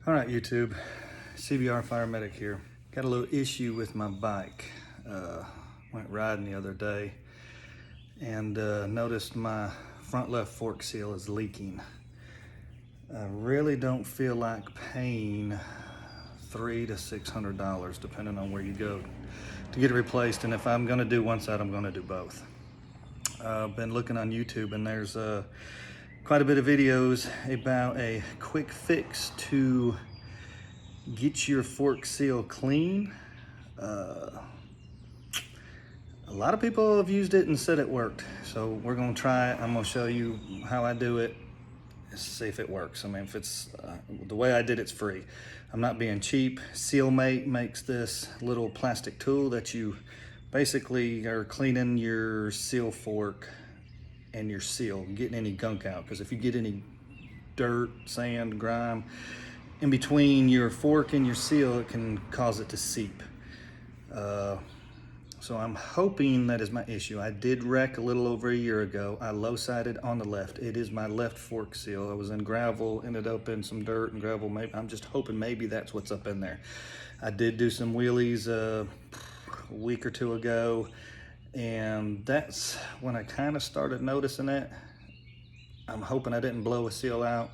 All right, YouTube, CBR Firemedic here. Got a little issue with my bike. Went riding the other day and noticed my front left fork seal is leaking. I really don't feel like paying $300 to $600 depending on where you go to get it replaced. And if I'm gonna do one side, I'm gonna do both. I've been looking on YouTube and there's quite a bit of videos about a quick fix to get your fork seal clean. A lot of people have used it and said it worked, so we're gonna try it. I'm gonna show you how I do it, see if it works. I mean, if it's the way I did it's free. I'm not being cheap. SealMate makes this little plastic tool that you basically are cleaning your seal fork and your seal, getting any gunk out, because if you get any dirt, sand, grime in between your fork and your seal, it can cause it to seep. So I'm hoping that is my issue. I did wreck a little over a year ago. I low-sided on the left. It is my left fork seal. I was in gravel, ended up in some dirt and gravel. Maybe, I'm just hoping maybe that's what's up in there. I did do some wheelies a week or two ago, and that's when I kind of started noticing it. I'm hoping I didn't blow a seal out.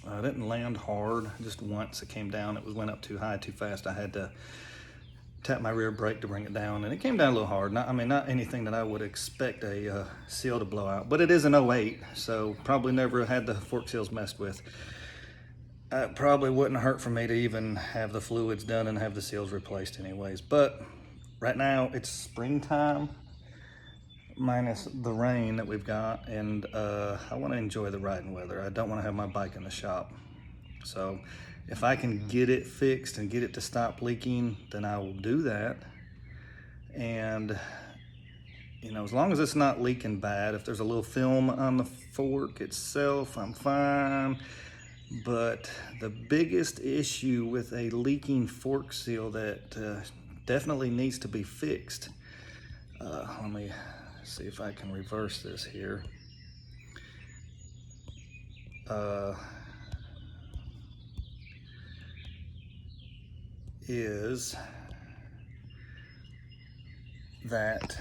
I didn't land hard, just once it came down. It went up too high, too fast. I had to tap my rear brake to bring it down, and it came down a little hard. Not anything that I would expect a seal to blow out, but it is an '08, so probably never had the fork seals messed with. It probably wouldn't hurt for me to even have the fluids done and have the seals replaced anyways. But right now it's springtime, minus the rain that we've got, and I want to enjoy the riding weather. I don't want to have my bike in the shop. So if I can get it fixed and get it to stop leaking, then I will do that. And you know, as long as it's not leaking bad, if there's a little film on the fork itself, I'm fine. But the biggest issue with a leaking fork seal that definitely needs to be fixed, let me see if I can reverse this here. Is that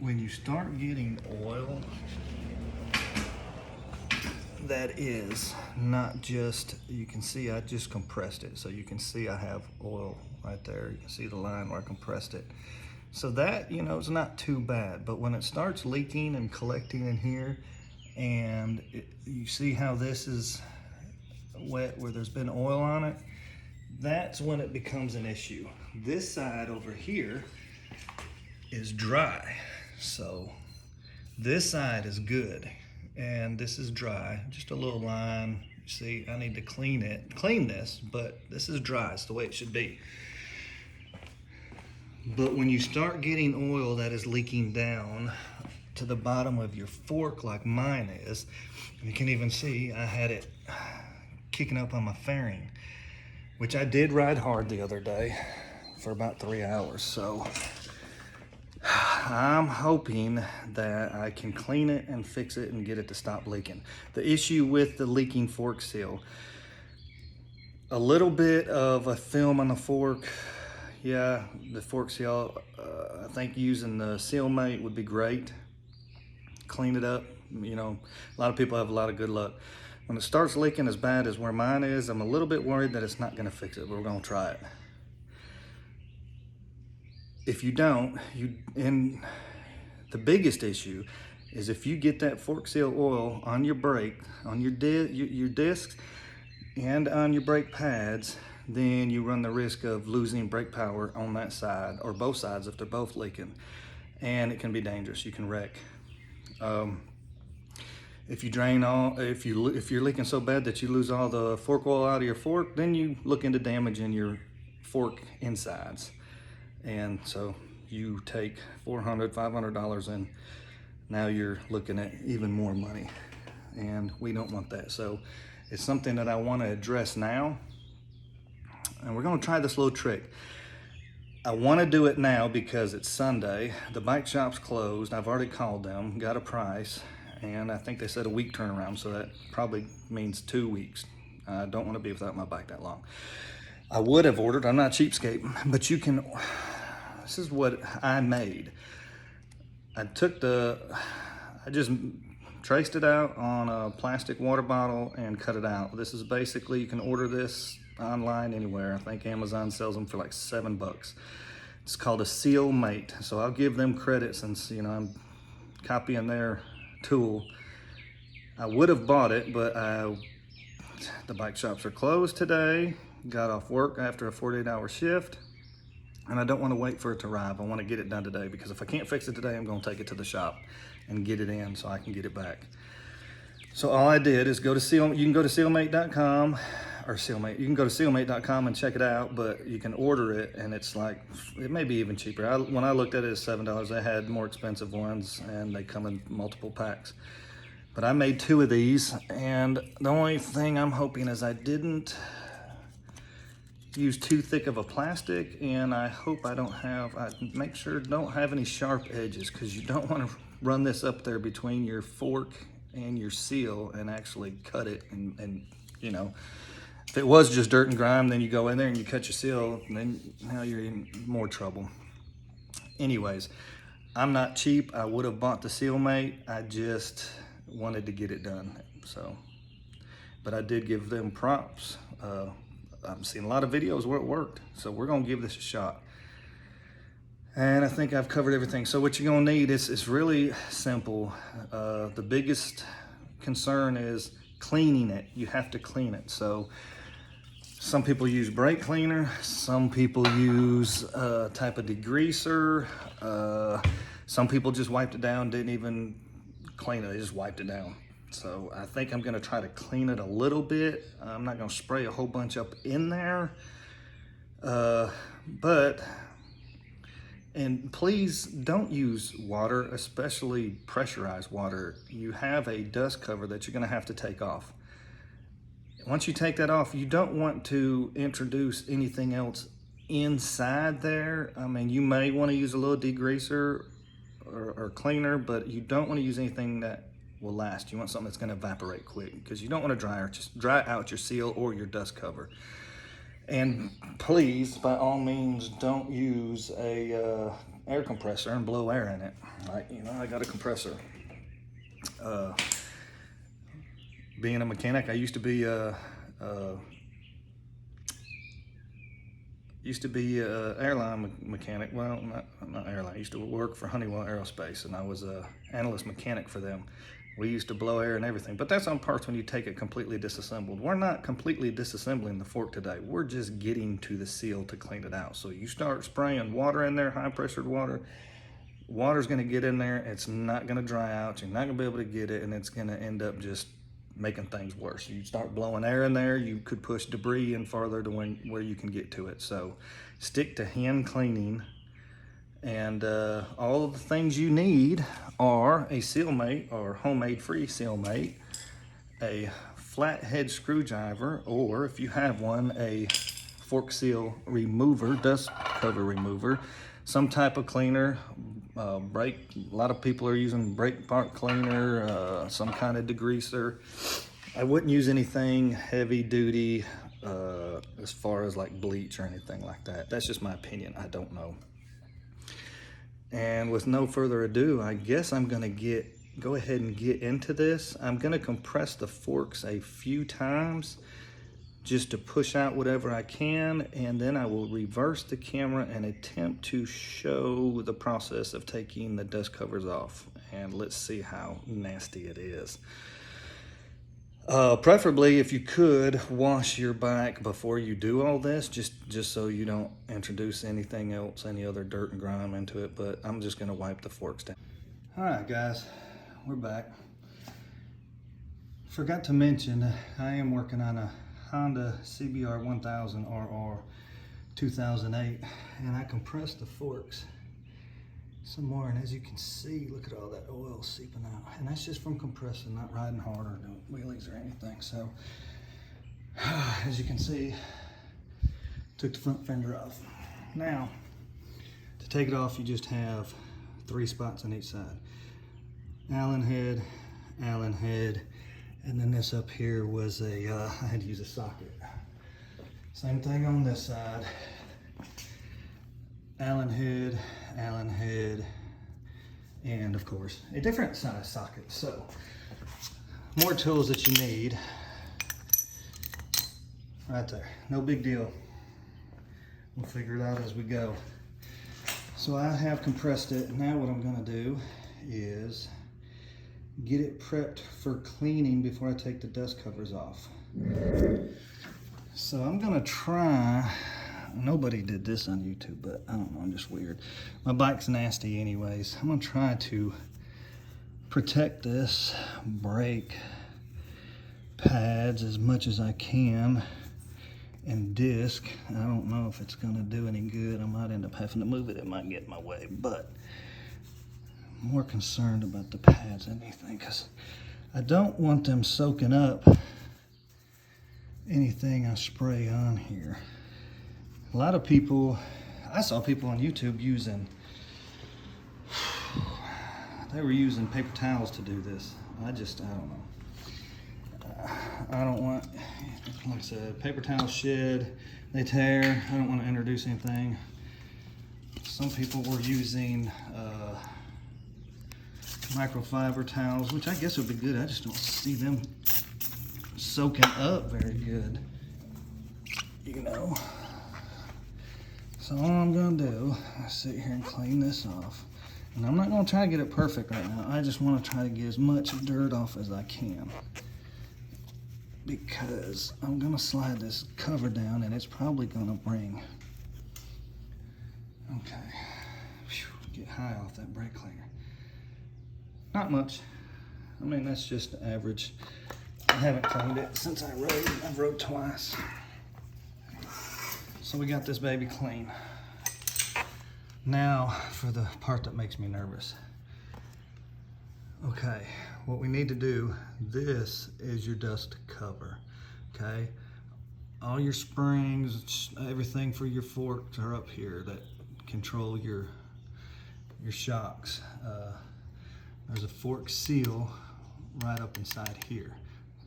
when you start getting oil that is not just, you can see I just compressed it, so you can see I have oil right there. You can see the line where I compressed it. So that, you know, it's not too bad, but when it starts leaking and collecting in here, and you see how this is wet where there's been oil on it, that's when it becomes an issue. This side over here is dry, so this side is good and this is dry, just a little line. You see, I need to clean this, but this is dry. It's the way it should be. But when you start getting oil that is leaking down to the bottom of your fork like mine is, you can even see I had it kicking up on my fairing, which I did ride hard the other day for about 3 hours. So I'm hoping that I can clean it and fix it and get it to stop leaking. The issue with the leaking fork seal, a little bit of a film on the fork. Yeah, the fork seal, I think using the SealMate would be great. Clean it up. You know, a lot of people have a lot of good luck. When it starts leaking as bad as where mine is, I'm a little bit worried that it's not going to fix it, but we're going to try it. If you don't, and the biggest issue is if you get that fork seal oil on your brake, on your discs and on your brake pads, then you run the risk of losing brake power on that side or both sides if they're both leaking, and it can be dangerous. You can wreck. If you drain all, if you're leaking so bad that you lose all the fork oil out of your fork, then you look into damaging your fork insides, and so you take $400, $500, and now you're looking at even more money, and we don't want that. So it's something that I want to address now, and we're going to try this little trick. I want to do it now because it's Sunday. The bike shop's closed. I've already called them, got a price, and I think they said a week turnaround, so that probably means 2 weeks. I don't want to be without my bike that long. I would have ordered, I'm not cheapskate, but you can, this is what I made. I just traced it out on a plastic water bottle and cut it out. This is basically, you can order this online anywhere. I think Amazon sells them for like $7. It's called a seal mate. So I'll give them credit since, you know, I'm copying their tool. I would have bought it, but the bike shops are closed today. Got off work after a 48-hour shift, and I don't want to wait for it to arrive. I want to get it done today, because if I can't fix it today, I'm going to take it to the shop and get it in so I can get it back. So all I did is go to you can go to sealmate.com, or Sealmate. You can go to sealmate.com and check it out, but you can order it, and it's like, it may be even cheaper. When I looked at it, it's $7. They had more expensive ones, and they come in multiple packs. But I made 2 of these, and the only thing I'm hoping is I didn't use too thick of a plastic, and I hope I make sure don't have any sharp edges, because you don't want to run this up there between your fork and your seal and actually cut it, and you know, if it was just dirt and grime, then you go in there and you cut your seal, and then now you're in more trouble. Anyways, I'm not cheap. I would have bought the Seal Mate. I just wanted to get it done. So, but I did give them props. I've seen a lot of videos where it worked, so we're gonna give this a shot. And I think I've covered everything. So what you're gonna need is really simple. The biggest concern is cleaning it. You have to clean it. So some people use brake cleaner, some people use a type of degreaser, some people just wiped it down, didn't even clean it, they just wiped it down. So I think I'm gonna try to clean it a little bit. I'm not gonna spray a whole bunch up in there, and please don't use water, especially pressurized water. You have a dust cover that you're gonna have to take off. Once you take that off, you don't want to introduce anything else inside there. I mean, you may wanna use a little degreaser or cleaner, but you don't wanna use anything that will last. You want something that's gonna evaporate quick, because you don't wanna dry out your seal or your dust cover. And please, by all means, don't use a air compressor and blow air in it. Like, you know, I got a compressor. Being a mechanic, I used to be a airline mechanic. Well, not airline. I used to work for Honeywell Aerospace, and I was a analyst mechanic for them. We used to blow air and everything, but that's on parts when you take it completely disassembled. We're not completely disassembling the fork today. We're just getting to the seal to clean it out. So you start spraying water in there, high pressured water. Water's gonna get in there. It's not gonna dry out. You're not gonna be able to get it, and it's gonna end up just making things worse. You start blowing air in there, you could push debris in farther to where you can get to it. So stick to hand cleaning, and all of the things you need are a Seal Mate or homemade free Seal Mate, a flathead screwdriver, or if you have one, a fork seal remover, dust cover remover, some type of cleaner, a lot of people are using brake part cleaner, some kind of degreaser. I wouldn't use anything heavy duty as far as like bleach or anything like that. That's just my opinion, I don't know. And with no further ado, I guess I'm gonna go ahead and get into this. I'm gonna compress the forks a few times just to push out whatever I can, and then I will reverse the camera and attempt to show the process of taking the dust covers off. And let's see how nasty it is. Preferably, if you could, wash your bike before you do all this, just so you don't introduce anything else, any other dirt and grime into it, but I'm just gonna wipe the forks down. All right, guys, we're back. Forgot to mention, I am working on a Honda CBR1000rr 2008, and I compressed the forks some more, and as you can see, look at all that oil seeping out, and that's just from compressing, not riding hard or doing wheelies or anything. So as you can see, took the front fender off. Now to take it off, you just have 3 spots on each side: Allen head Allen head. And then this up here was a, I had to use a socket. Same thing on this side. Allen head, and of course, a different size socket. So, more tools that you need. Right there, no big deal. We'll figure it out as we go. So I have compressed it. Now what I'm gonna do is get it prepped for cleaning before I take the dust covers off. So I'm gonna try, nobody did this on YouTube, but I don't know, I'm just weird. My bike's nasty anyways. I'm gonna try to protect this brake pads as much as I can and disc. I don't know if it's gonna do any good. I might end up having to move it. It might get in my way, but I'm more concerned about the pads than anything because I don't want them soaking up anything I spray on here. A lot of people, I saw people on YouTube they were using paper towels to do this. I don't know. I don't want, like I said, paper towels shed, they tear. I don't want to introduce anything. Some people were using microfiber towels, which I guess would be good. I just don't see them soaking up very good, you know. So all I'm gonna do is sit here and clean this off. And I'm not gonna try to get it perfect right now. I just wanna try to get as much dirt off as I can, because I'm gonna slide this cover down and it's probably gonna bring, okay, whew, get high off that brake cleaner. Not much. I mean, that's just average. I haven't cleaned it since I rode. I've rode twice. So we got this baby clean. Now for the part that makes me nervous. Okay, what we need to do, this is your dust cover, okay? All your springs, everything for your forks are up here that control your shocks. There's a fork seal right up inside here.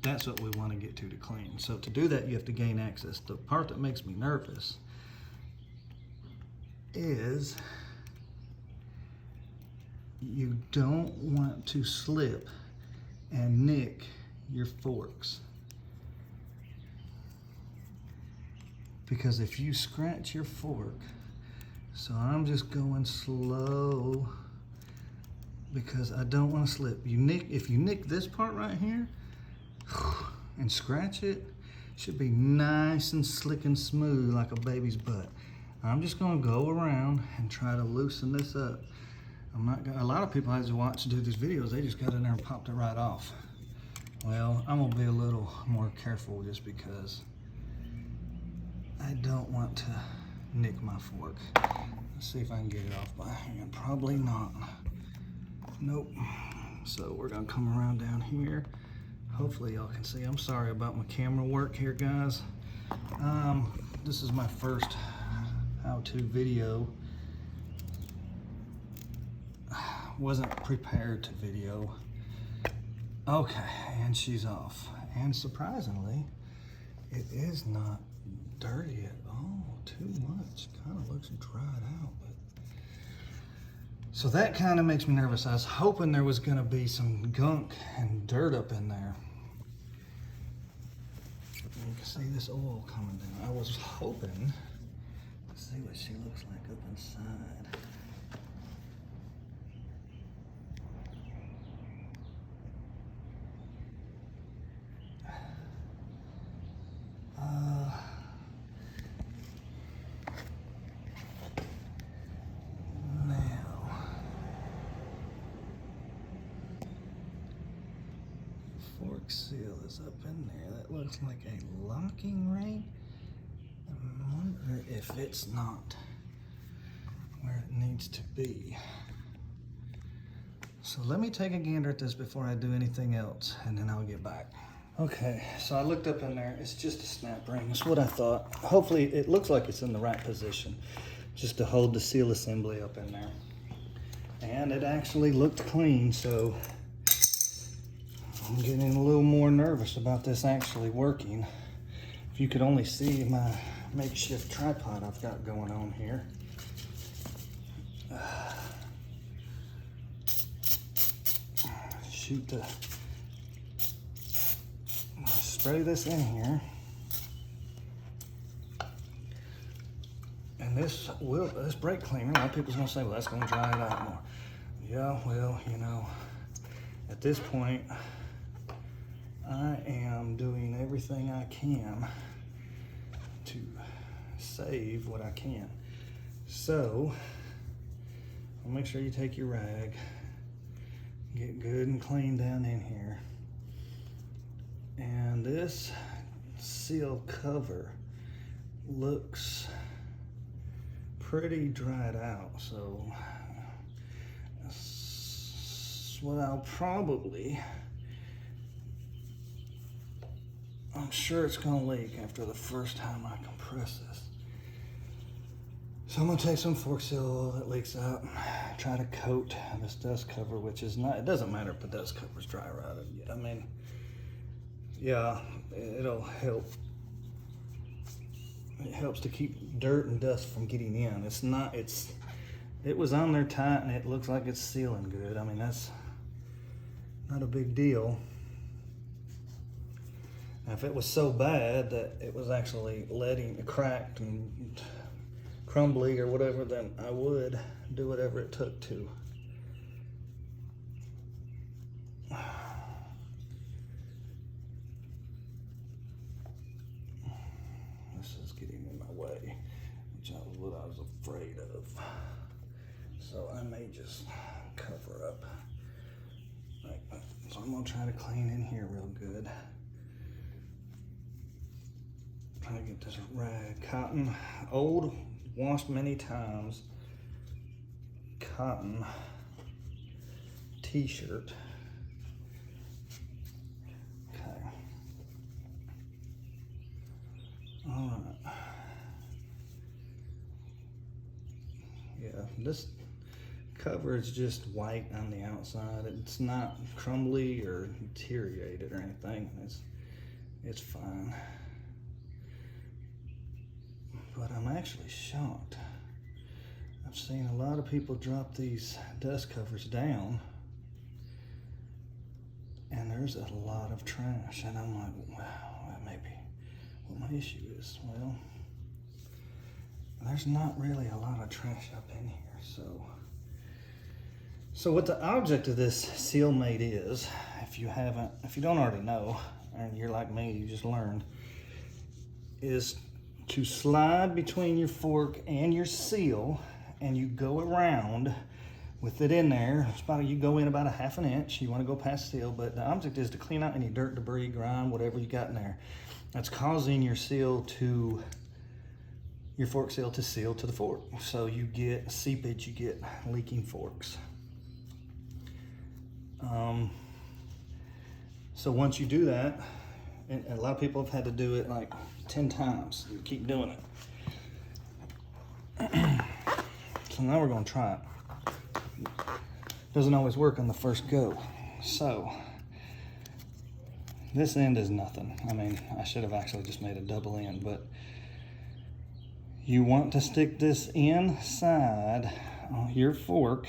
That's what we want to get to clean. So to do that, you have to gain access. The part that makes me nervous is you don't want to slip and nick your forks. Because if you scratch your fork, so I'm just going slow because I don't want to slip. If you nick this part right here and scratch it, should be nice and slick and smooth like a baby's butt. I'm just gonna go around and try to loosen this up. A lot of people I watch do these videos, they just got in there and popped it right off. Well, I'm gonna be a little more careful just because I don't want to nick my fork. Let's see if I can get it off by hand. Probably not. Nope. So we're gonna come around down here. Hopefully y'all can see. I'm sorry about my camera work here, guys. This is my first how-to video. Wasn't prepared to video. Okay, and she's off. And surprisingly, it is not dirty at all. Too much. Kind of looks dried out, but so that kind of makes me nervous. I was hoping there was going to be some gunk and dirt up in there. You can see this oil coming down. I was hoping to see what she looks like up inside. Fork seal is up in there. That looks like a locking ring. I wonder if it's not where it needs to be. So let me take a gander at this before I do anything else, and then I'll get back. Okay, so I looked up in there. It's just a snap ring. That's what I thought. Hopefully it looks like it's in the right position, just to hold the seal assembly up in there. And it actually looked clean, so I'm getting a little more nervous about this actually working. If you could only see my makeshift tripod I've got going on here. Spray this in here. And this brake cleaner, a lot of people's gonna say, well, that's gonna dry it out more. Yeah, well, you know, at this point, I am doing everything I can to save what I can. So, I'll make sure you take your rag, get good and clean down in here. And this seal cover looks pretty dried out, so that's what I'll probably, I'm sure it's gonna leak after the first time I compress this. So I'm gonna take some fork seal that leaks out, try to coat this dust cover, which is not, it doesn't matter if the dust cover's dry rotted. I mean, yeah, it'll help. It helps to keep dirt and dust from getting in. It's not, it was on there tight and it looks like it's sealing good. I mean, that's not a big deal. Now, if it was so bad that it was actually letting it cracked and crumbly or whatever, then I would do whatever it took to. This is getting in my way, which was what I was afraid of. So I may just cover up like that. So I'm gonna try to clean in here real good. Try to get this rag, cotton, old, washed many times, cotton t-shirt. Okay. All right. Yeah, this cover is just white on the outside. It's not crumbly or deteriorated or anything. It's fine. But I'm actually shocked. I've seen a lot of people drop these dust covers down and there's a lot of trash, and I'm like, wow, that may be what my issue is. Well, there's not really a lot of trash up in here. So what the object of this seal mate is, if you don't already know, and you're like me, you just learned, is to slide between your fork and your seal, and you go around with it in there. You go in about a ½ inch. You want to go past seal, but the object is to clean out any dirt, debris, grime, whatever you got in there that's causing your fork seal to seal to the fork. So you get seepage, you get leaking forks. So once you do that, and a lot of people have had to do it like 10 times. You keep doing it. So now we're gonna try it. Doesn't always work on the first go. So this end is nothing. I mean, I should have actually just made a double end, but you want to stick this inside your fork,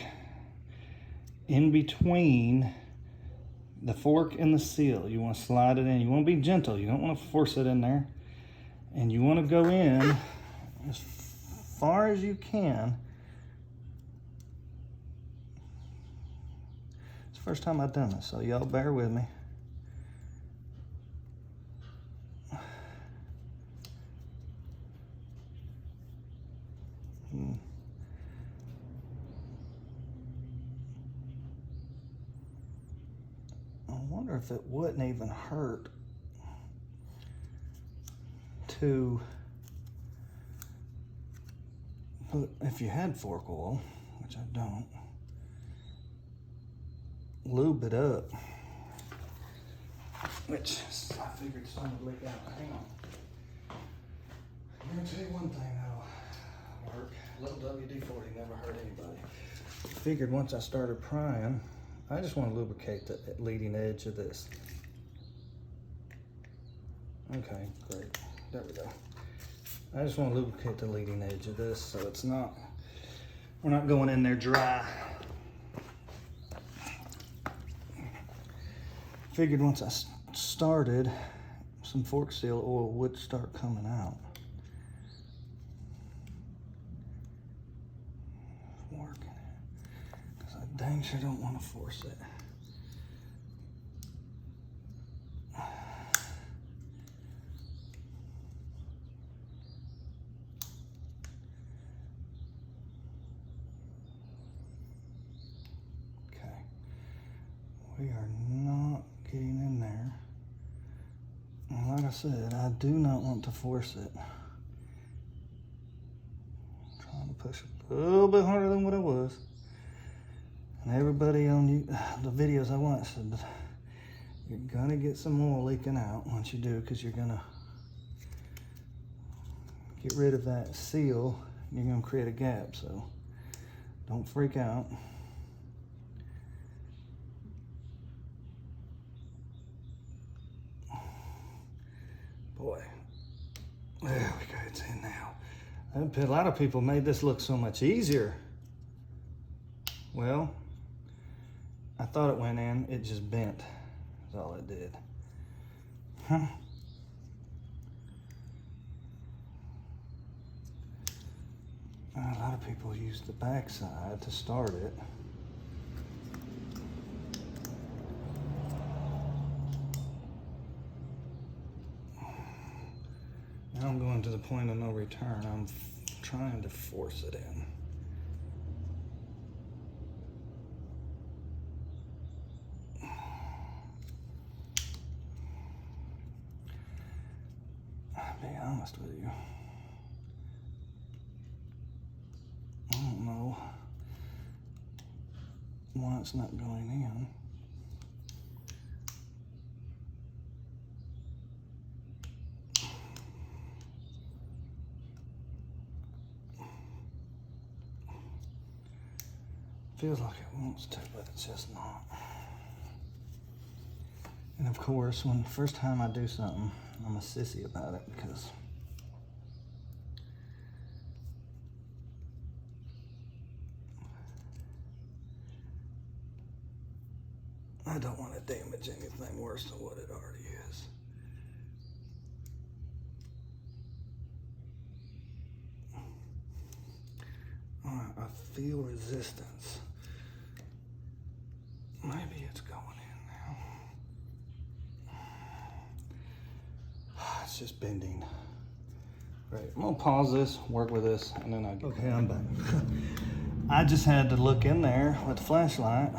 in between the fork and the seal. You want to slide it in. You want to be gentle. You don't want to force it in there. And you want to go in as far as you can. It's the first time I've done this, so y'all bear with me. I wonder if it wouldn't even hurt to put, if you had fork oil, which I don't, lube it up, which I figured some would leak out. Hang on. I'm gonna tell you one thing that'll work. A little WD-40 never hurt anybody. Figured once I started prying, I just want to lubricate the leading edge of this. Okay, great. There we go. I just want to lubricate the leading edge of this so it's not, we're not going in there dry. Figured once I started, some fork seal oil would start coming out. It's working. Because I dang sure don't want to force it. We are not getting in there. And like I said, I do not want to force it. I'm trying to push a little bit harder than what it was. And everybody on the videos I watched said that you're gonna get some oil leaking out once you do, because you're gonna get rid of that seal. You're gonna create a gap, so don't freak out. Boy, there we go, it's in now. A lot of people made this look so much easier. Well, I thought it went in, it just bent, is all it did. Huh? A lot of people use the backside to start it. Now I'm going to the point of no return. I'm trying to force it in. I'll be honest with you. I don't know why it's not going in. Feels like it wants to, but it's just not. And of course, when the first time I do something, I'm a sissy about it because I don't want to damage anything worse than what it already is. All right, I feel resistance. Maybe it's going in now. It's just bending. Right, I'm gonna pause this, work with this, and then okay, I'm back. I just had to look in there with the flashlight,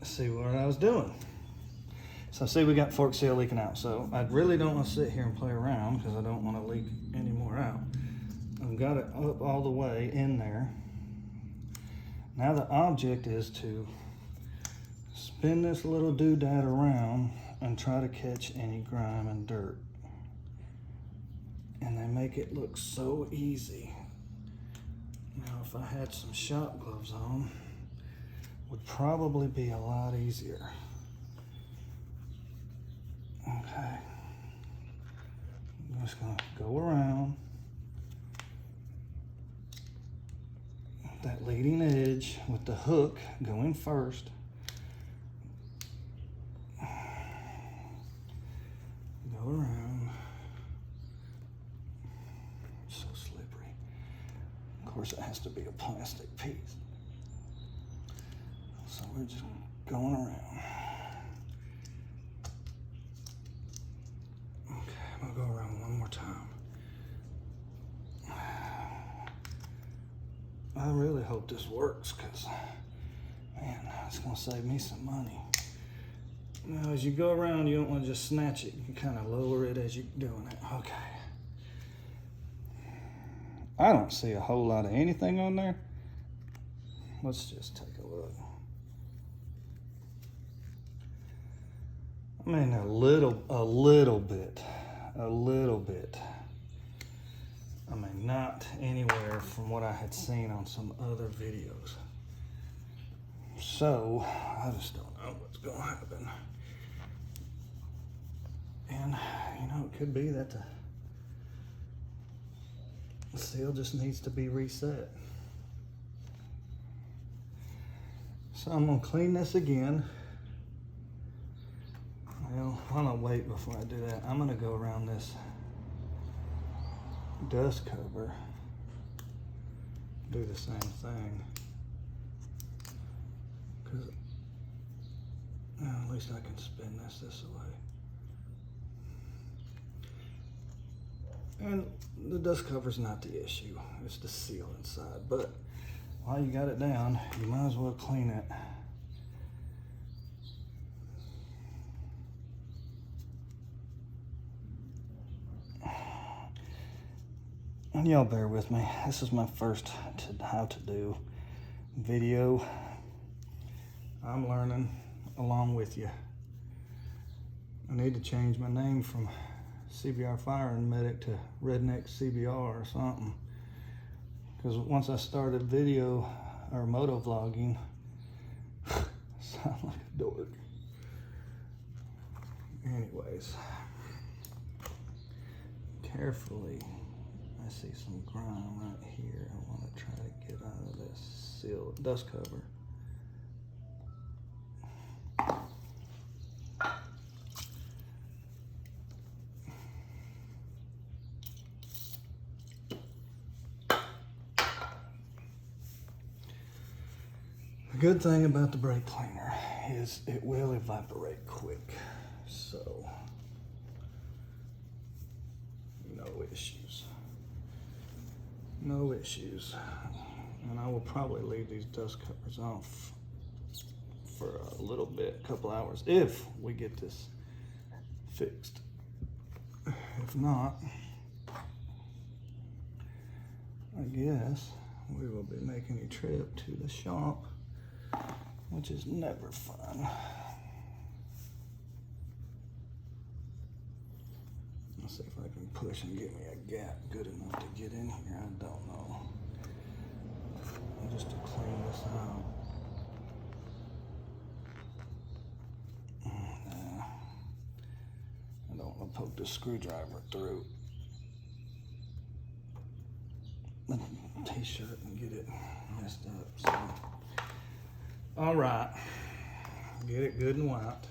see what I was doing. So see, we got fork seal leaking out. So I really don't want to sit here and play around because I don't want to leak any more out. I've got it up all the way in there. Now the object is to spin this little doodad around and try to catch any grime and dirt. And they make it look so easy. Now if I had some shop gloves on, would probably be a lot easier. Okay. I'm just gonna go around that leading edge with the hook going first. Go around. It's so slippery. Of course, it has to be a plastic piece. So we're just going around. Okay, I'm gonna go around one more time. I really hope this works because, man, it's gonna save me some money. Now, as you go around, you don't want to just snatch it. You can kind of lower it as you're doing it. Okay. I don't see a whole lot of anything on there. Let's just take a look. I mean, a little bit. I mean, not anywhere from what I had seen on some other videos. So I just don't know what's gonna happen. And you know, it could be that the seal just needs to be reset. So I'm gonna clean this again. Well, while I wait before I do that, I'm gonna go around this dust cover, do the same thing. Cause at least I can spin this way. And the dust cover's not the issue, it's the seal inside. But while you got it down, you might as well clean it. And y'all bear with me. This is my first how to do video. I'm learning along with you. I need to change my name from CBR Fire and Medic to Redneck CBR or something. Because once I started video or moto vlogging, I sound like a dork. Anyways, carefully. I see some grime right here. I want to try to get out of this seal dust cover. The good thing about the brake cleaner is it will evaporate quick, so no issues. No issues. And I will probably leave these dust covers off for a little bit, a couple hours, if we get this fixed. If not, I guess we will be making a trip to the shop, which is never fun. Let's see if I can push and get me a gap good enough to get in here. I don't know. Just to clean this out. I don't want to poke the screwdriver through the t-shirt and get it messed up. So, all right, get it good and white.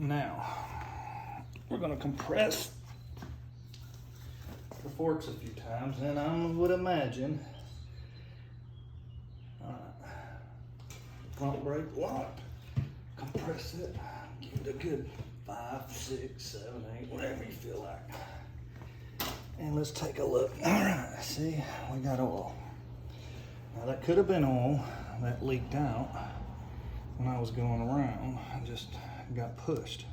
Now, we're gonna compress the forks a few times, and I would imagine, front brake locked, compress it, give it a good 5, 6, 7, 8, whatever you feel like. And let's take a look. All right, see, we got oil. Now that could have been oil that leaked out when I was going around. I just got pushed.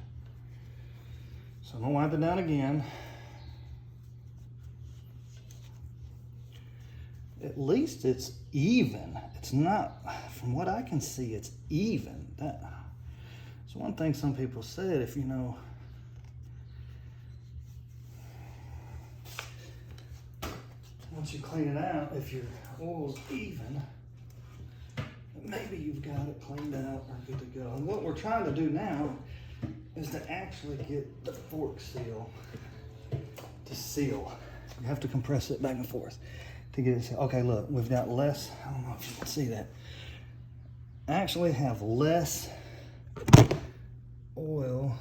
So I'm gonna wipe it down again. At least it's even. It's not, from what I can see, it's even. That's one thing some people said, if you know, once you clean it out, if your oil's even, maybe you've got it cleaned out or good to go. And what we're trying to do now is to actually get the fork seal to seal. You have to compress it back and forth to get it sealed. Okay, look, we've got less, I don't know if you can see that. I actually have less oil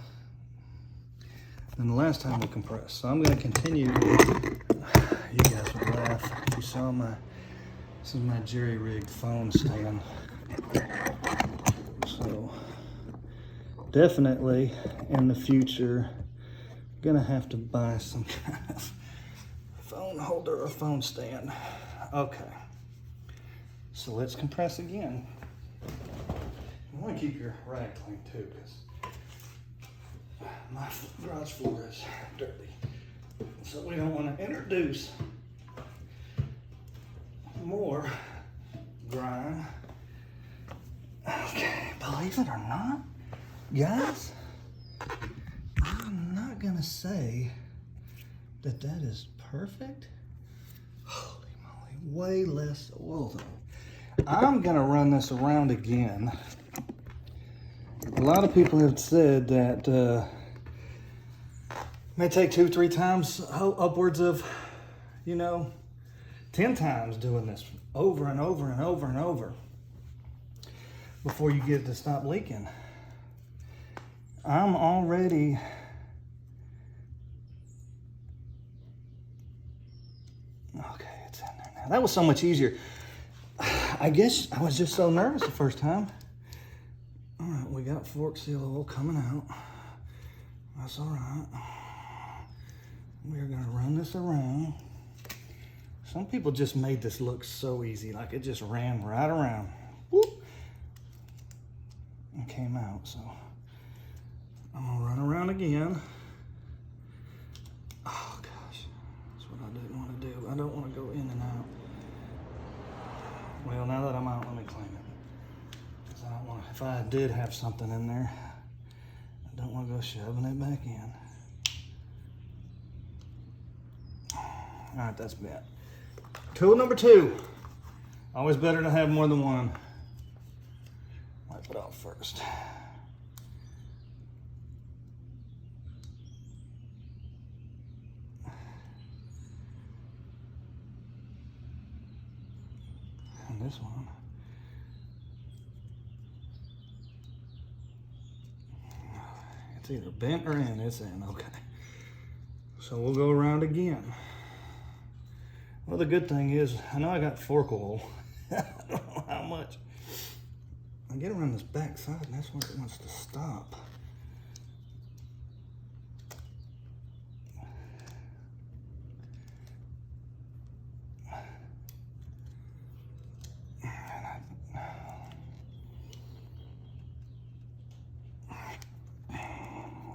than the last time we compressed. So I'm gonna continue. You guys would laugh if you saw this is my jerry-rigged phone stand. So definitely in the future, I'm gonna have to buy some kind of phone holder or phone stand. Okay, so let's compress again. You want to keep your rag clean too, because my garage floor is dirty. So we don't want to introduce more grime. Okay, believe it or not, guys, I'm not gonna say that is perfect. Holy moly, way less oil though. I'm gonna run this around again. A lot of people have said that may take 2-3 times, upwards of, 10 times doing this over and over and over and over before you get it to stop leaking. I'm already okay, it's in there now. That was so much easier. I guess I was just so nervous the first time. All right, we got fork seal oil coming out. That's all right. We're gonna run this around. Some people just made this look so easy, like it just ran right around. Whoop. And came out, so I'm gonna run around again. Oh gosh, that's what I didn't want to do. I don't want to go in and out. Well, now that I'm out, let me clean it. Because I don't want to, if I did have something in there, I don't want to go shoving it back in. All right, that's bent. Tool number 2. Always better to have more than one. Wipe it off first. And this one. It's either bent or in. It's in. Okay. So we'll go around again. Well, the good thing is, I know I got fork oil. I don't know how much. I get around this back side, and that's where it wants to stop.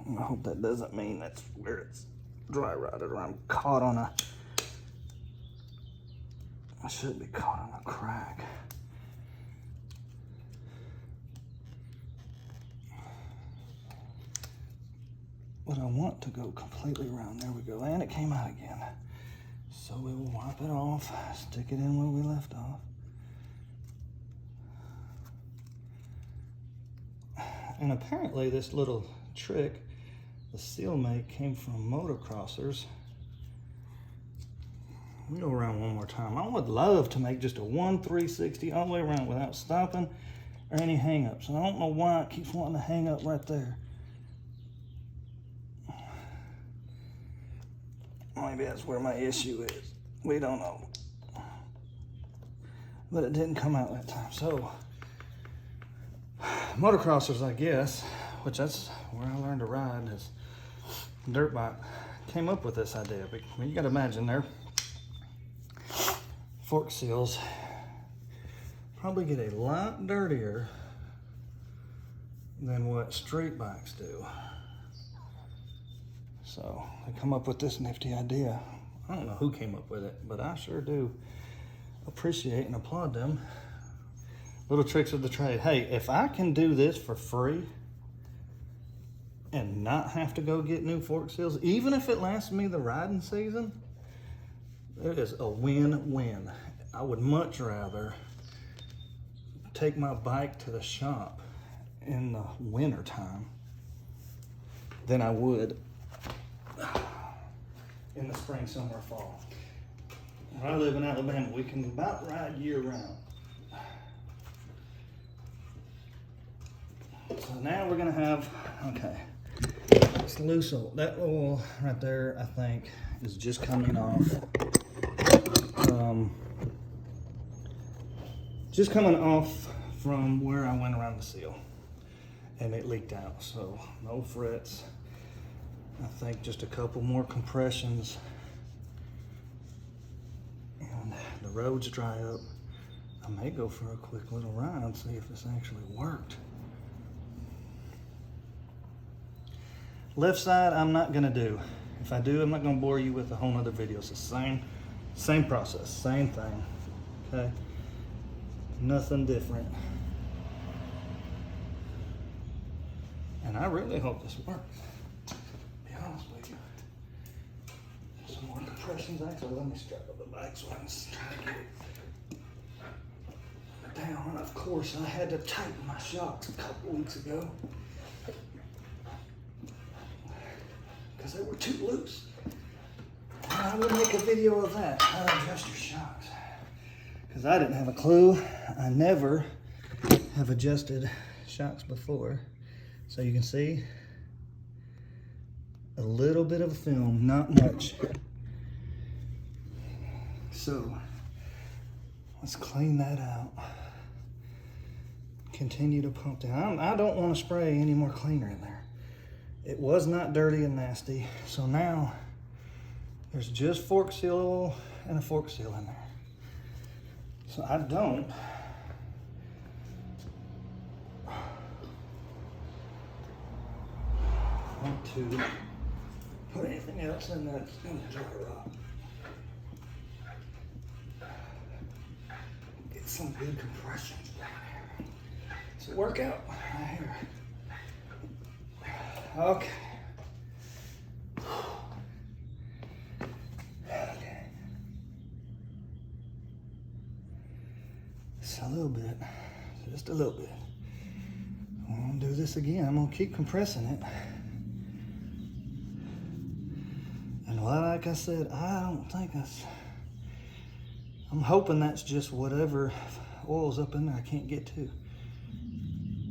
I hope that doesn't mean that's where it's dry rotted, or I'm caught on a, I should be caught on a crack. But I want to go completely around. There we go. And it came out again. So we will wipe it off, stick it in where we left off. And apparently this little trick, the seal make, came from motocrossers. We'll go around one more time. I would love to make just a 1-360 all the way around without stopping or any hang-ups. And I don't know why it keeps wanting to hang up right there. Maybe that's where my issue is. We don't know. But it didn't come out that time. So, motocrossers, I guess, which that's where I learned to ride, is dirt bike, came up with this idea. But you gotta imagine their fork seals probably get a lot dirtier than what street bikes do. So they come up with this nifty idea. I don't know who came up with it, but I sure do appreciate and applaud them. Little tricks of the trade. Hey, if I can do this for free and not have to go get new fork seals, even if it lasts me the riding season, it is a win-win. I would much rather take my bike to the shop in the winter time than I would in the spring, summer, fall. Where I live in Alabama, we can about ride year round. So now we're gonna have, okay, it's loose oil. That oil right there, I think, is just coming off. Just coming off from where I went around the seal, and it leaked out. So no frets. I think just a couple more compressions, and the roads dry up. I may go for a quick little ride and see if this actually worked. Left side, I'm not gonna do. If I do, I'm not gonna bore you with a whole nother video. It's the same process, same thing, okay? Nothing different. And I really hope this works. To be honest with you. Some more compressions. Actually, let me strap up the bike so I can try to get it. broke down, and of course I had to tighten my shocks a couple weeks ago because they were too loose. And I will make a video of that, how to adjust your shocks, because I didn't have a clue. I never have adjusted shocks before. So you can see a little bit of a film, not much. So let's clean that out. Continue to pump down. I don't want to spray any more cleaner in there. It was not dirty and nasty. So now there's just fork seal oil and a fork seal in there. So I don't want to put anything else in that's going to dry rot. Get some good compressions down here. So work out right here. Okay. Okay. Just a little bit. Just a little bit. I'm gonna do this again. I'm gonna keep compressing it. And like I said, I don't think I'm hoping that's just whatever oil's up in there I can't get to.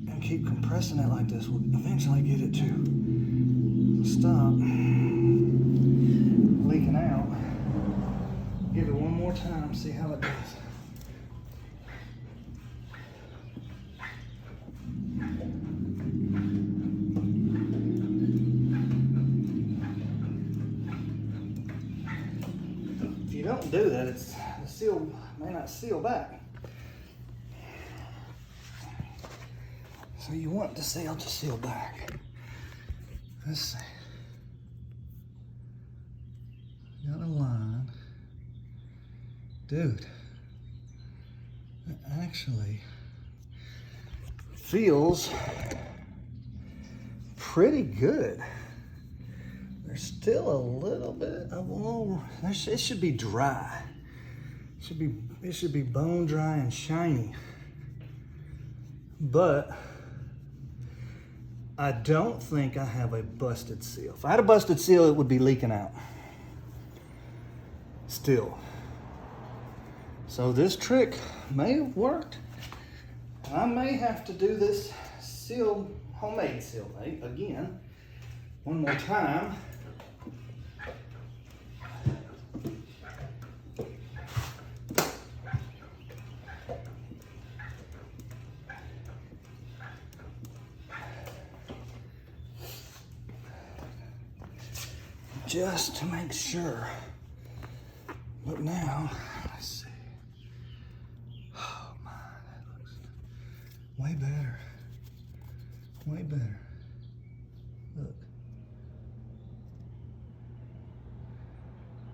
And keep compressing it like this will eventually get it to stop leaking out. Give it one more time, see how it does. If you don't do that, the seal may not seal back. So you want the seal to seal back. Let's see. Got a line. Dude, it actually feels pretty good. There's still a little bit of oil. It should be dry. It should be bone dry and shiny. But I don't think I have a busted seal. If I had a busted seal, it would be leaking out. Still. So this trick may have worked. I may have to do this homemade seal mate again, one more time. Just to make sure. But now, let's see. Oh man, that looks way better. Way better. Look.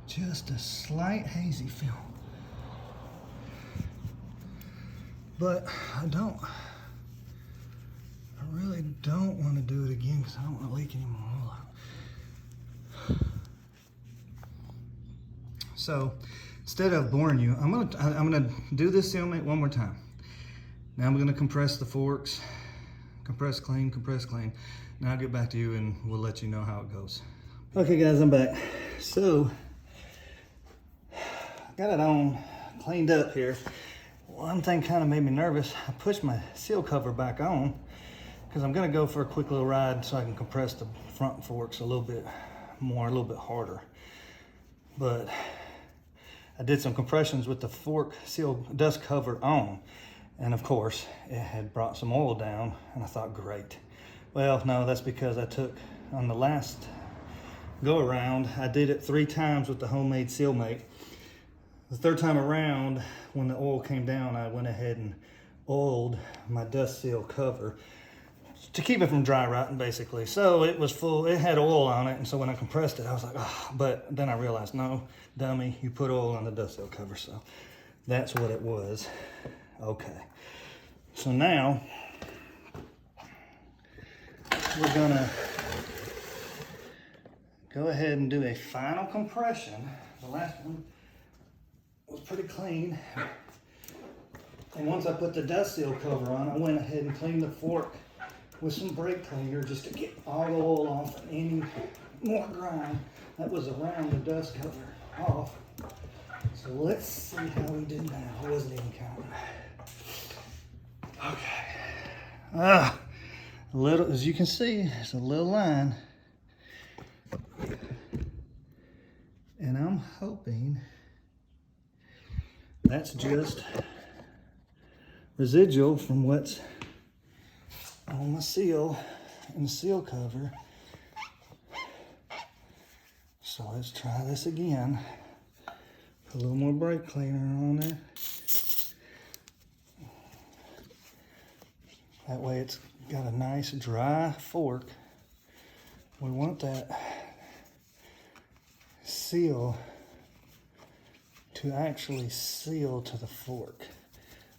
Just a slight hazy film. But I really don't want to do it again because I don't want to leak any more oil out. So instead of boring you, I'm gonna do this seal mate one more time. Now I'm gonna compress the forks, compress clean. Now I'll get back to you and we'll let you know how it goes. Okay guys, I'm back. So got it on, cleaned up here. One thing kind of made me nervous. I pushed my seal cover back on because I'm gonna go for a quick little ride so I can compress the front forks a little bit more, a little bit harder. But I did some compressions with the fork seal dust cover on. And of course, it had brought some oil down and I thought, great. Well, no, that's because I took, on the last go around, I did it 3 times with the homemade seal mate. The 3rd time around, when the oil came down, I went ahead and oiled my dust seal cover to keep it from dry rotting, basically. So it was full, it had oil on it, and so when I compressed it, I was like, oh, but then I realized, no, dummy, you put oil on the dust seal cover, so that's what it was. Okay, so now we're gonna go ahead and do a final compression. The last one was pretty clean. And once I put the dust seal cover on, I went ahead and cleaned the fork with some brake cleaner just to get all the oil off and any more grime that was around the dust cover off. So let's see how we did now. I wasn't even counting. Okay. A little, as you can see, it's a little line. And I'm hoping that's just residual from what's on my seal and the seal cover. So let's try this again. Put a little more brake cleaner on there. That way it's got a nice dry fork. We want that seal to actually seal to the fork.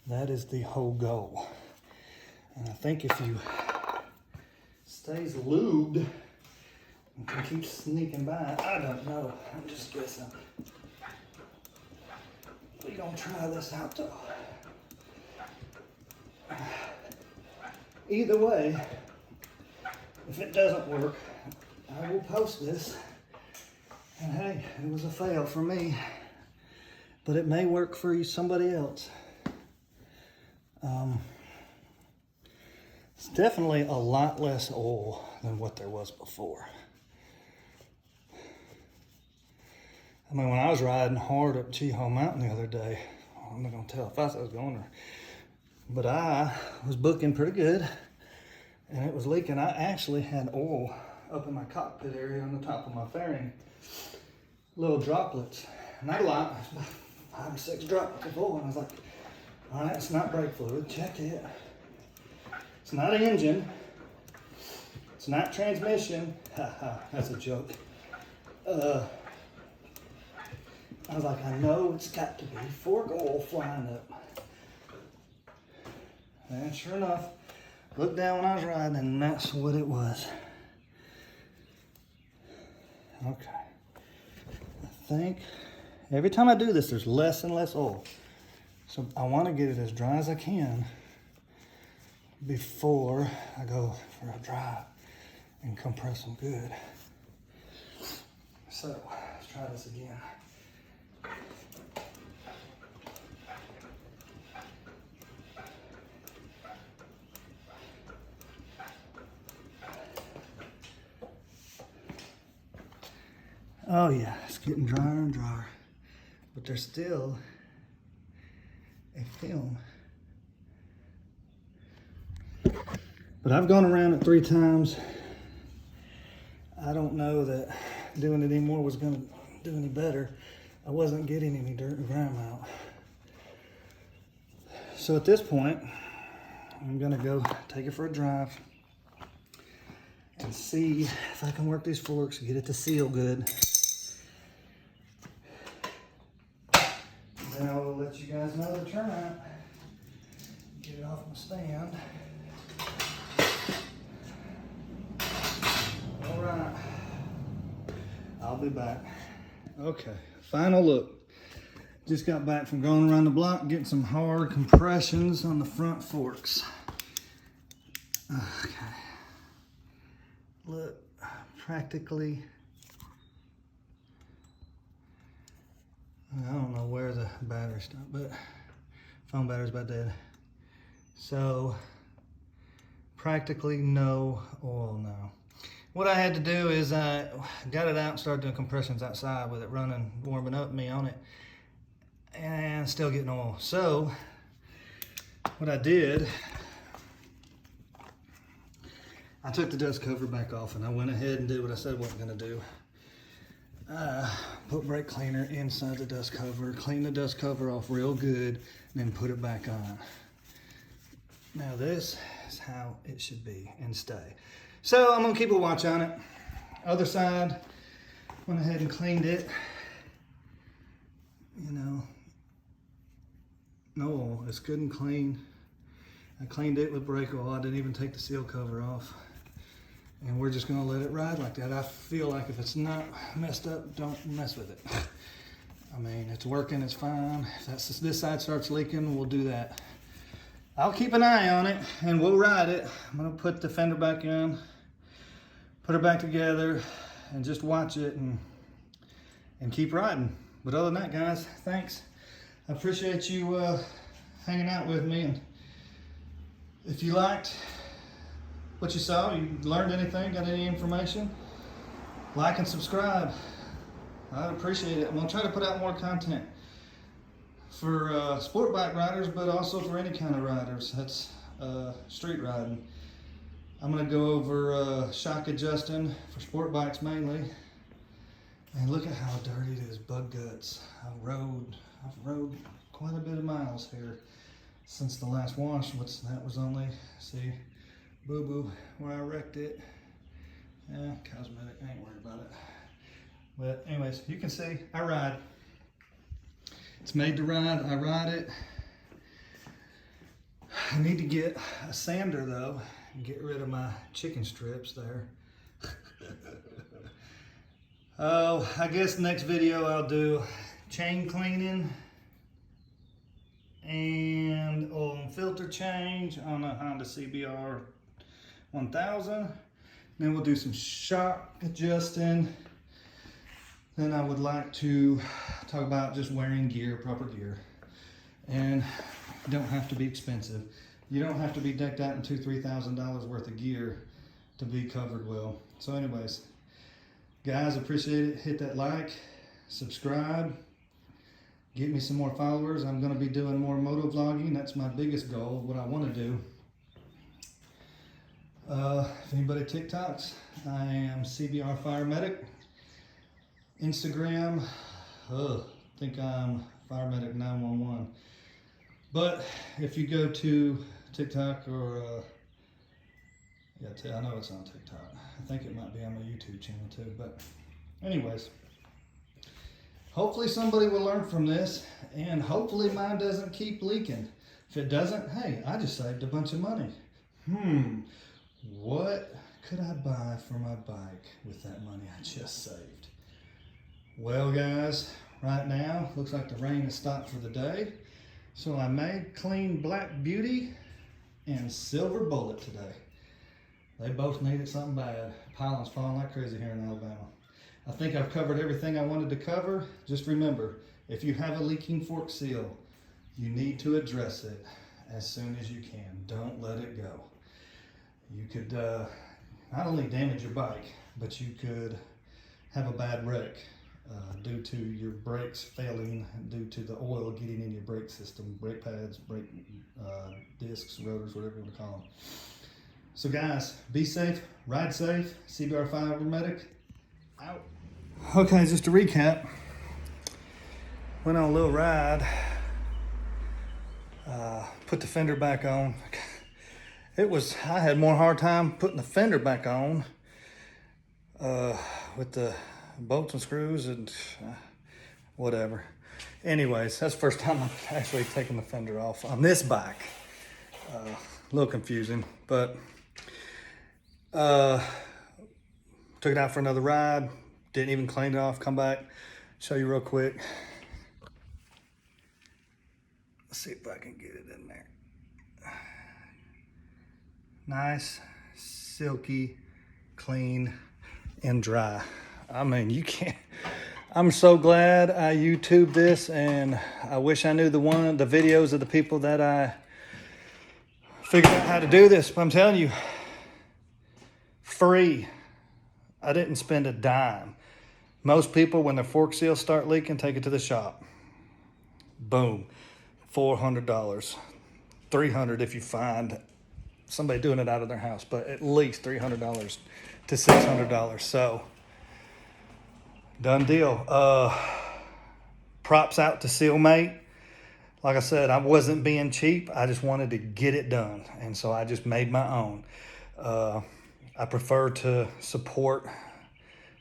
That is the whole goal. And I think if you stays lubed and can keep sneaking by, I don't know, I'm just guessing. We're gonna try this out though. Either way, if it doesn't work, I will post this. And hey, it was a fail for me, but it may work for somebody else. It's definitely a lot less oil than what there was before. I mean, when I was riding hard up Cheehaw Mountain the other day, I'm not gonna tell if I was going or, but I was booking pretty good and it was leaking. I actually had oil up in my cockpit area on the top of my fairing. Little droplets, not a lot, 5 or 6 droplets of oil. And I was like, all right, it's not brake fluid, check it. It's not an engine. It's not transmission. Haha, that's a joke. I was like, I know it's got to be fork oil flying up. And sure enough, looked down when I was riding and that's what it was. Okay. I think every time I do this, there's less and less oil. So I want to get it as dry as I can before I go for a drive and compress them good. So let's try this again. Oh yeah, it's getting drier and drier, but there's still a film. But I've gone around it 3 times. I don't know that doing it anymore was gonna do any better. I wasn't getting any dirt and grime out. So at this point, I'm gonna go take it for a drive and see if I can work these forks, get it to seal good. Then I will let you guys know the turnout. Get it off my stand. All right, I'll be back. Okay, final look. Just got back from going around the block, getting some hard compressions on the front forks. Okay, look, practically, I don't know where the battery stopped, but phone battery's about dead. So practically no oil now. What I had to do is I got it out and started doing compressions outside with it running, warming up me on it, and still getting oil. So what I did, I took the dust cover back off and I went ahead and did what I said I wasn't gonna do. Put brake cleaner inside the dust cover, clean the dust cover off real good, and then put it back on. Now this is how it should be and stay. So I'm gonna keep a watch on it. Other side, went ahead and cleaned it. You know, no oil, it's good and clean. I cleaned it with brake oil. I didn't even take the seal cover off. And we're just gonna let it ride like that. I feel like if it's not messed up, don't mess with it. I mean, it's working, it's fine. If this side starts leaking, we'll do that. I'll keep an eye on it and we'll ride it. I'm gonna put the fender back in, put her back together, and just watch it and keep riding. But other than that, guys, thanks. I appreciate you hanging out with me. And if you liked what you saw, you learned anything, got any information, like and subscribe. I'd appreciate it. I'm gonna try to put out more content for sport bike riders, but also for any kind of riders. That's street riding. I'm gonna go over shock adjusting for sport bikes mainly. And look at how dirty it is, bug guts. I've rode quite a bit of miles here since the last wash, which that was only, see, boo-boo where I wrecked it. Yeah, cosmetic, I ain't worried about it. But anyways, you can see I ride. It's made to ride, I ride it. I need to get a sander though and get rid of my chicken strips there. Oh, I guess next video I'll do chain cleaning and oil and filter change on a Honda CBR1000. Then we'll do some shock adjusting. Then I would like to talk about just wearing gear, proper gear. And you don't have to be expensive. You don't have to be decked out in $2,000, $3,000 worth of gear to be covered well. So anyways, guys, appreciate it. Hit that like, subscribe, get me some more followers. I'm gonna be doing more moto vlogging. That's my biggest goal, what I wanna do. If anybody TikToks, I am CBR Fire Medic. Instagram, I think I'm Fire Medic 911. But if you go to TikTok or, yeah, I know it's on TikTok. I think it might be on my YouTube channel too. But anyways, hopefully somebody will learn from this, and hopefully mine doesn't keep leaking. If it doesn't, hey, I just saved a bunch of money. What could I buy for my bike with that money I just saved? Well, guys, right now, looks like the rain has stopped for the day. So I made clean Black Beauty and Silver Bullet today. They both needed something bad. Pollen's falling like crazy here in Alabama. I think I've covered everything I wanted to cover. Just remember, if you have a leaking fork seal, you need to address it as soon as you can. Don't let it go. You could not only damage your bike, but you could have a bad wreck due to your brakes failing, due to the oil getting in your brake system, brake pads, brake discs, rotors, whatever you want to call them. So guys, be safe, ride safe. CBR Fire Medic, out. Okay, just to recap, went on a little ride, put the fender back on. I had more hard time putting the fender back on with the bolts and screws and whatever. Anyways, that's the first time I've actually taken the fender off on this bike. A little confusing, but took it out for another ride. Didn't even clean it off. Come back, show you real quick. Let's see if I can get it in there. Nice, silky, clean, and dry. I mean, you can't. I'm so glad I YouTubed this, and I wish I knew the videos of the people that I figured out how to do this. But I'm telling you, free. I didn't spend a dime. Most people, when their fork seals start leaking, take it to the shop. Boom, $400, $300 if you find somebody doing it out of their house, but at least $300 to $600. So done deal. Props out to Sealmate. Like I said, I wasn't being cheap. I just wanted to get it done, and so I just made my own. I prefer to support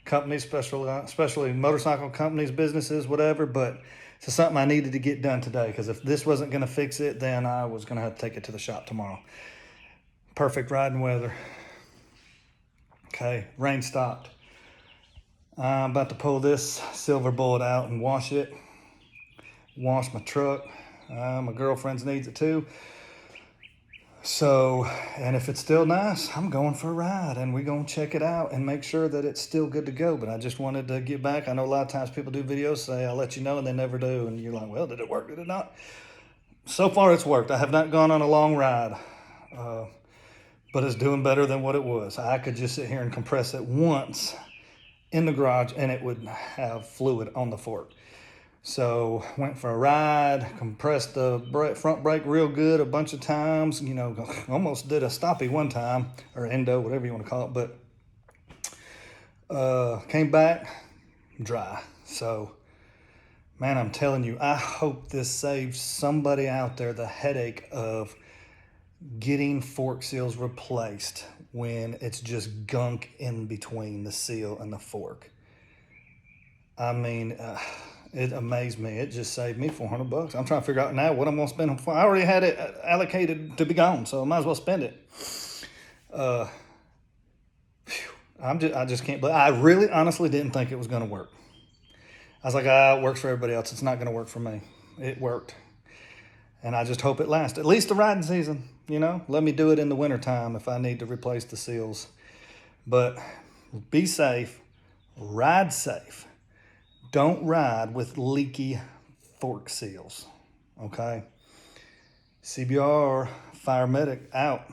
companies, especially motorcycle companies, businesses, whatever, but it's something I needed to get done today, because if this wasn't going to fix it, then I was going to have to take it to the shop tomorrow. Perfect riding weather. Okay, rain stopped. I'm about to pull this Silver Bullet out and wash it. Wash my truck. My girlfriend's needs it too. So, and if it's still nice, I'm going for a ride and we're going to check it out and make sure that it's still good to go. But I just wanted to get back. I know a lot of times people do videos, say, I'll let you know, and they never do. And you're like, well, did it work? Did it not? So far, it's worked. I have not gone on a long ride, but it's doing better than what it was. I could just sit here and compress it once in the garage and it would have fluid on the fork. So went for a ride, compressed the front brake real good a bunch of times, you know, almost did a stoppie one time, or endo, whatever you want to call it, but came back dry. So, man, I'm telling you, I hope this saves somebody out there the headache of getting fork seals replaced when it's just gunk in between the seal and the fork. I mean, it amazed me. It just saved me $400. I'm trying to figure out now what I'm going to spend on. I already had it allocated to be gone, so I might as well spend it. I just can't believe. I really honestly didn't think it was going to work. I was like, it works for everybody else. It's not going to work for me. It worked. And I just hope it lasts. At least the riding season, you know. Let me do it in the wintertime if I need to replace the seals. But be safe. Ride safe. Don't ride with leaky fork seals, okay? CBR Fire Medic out.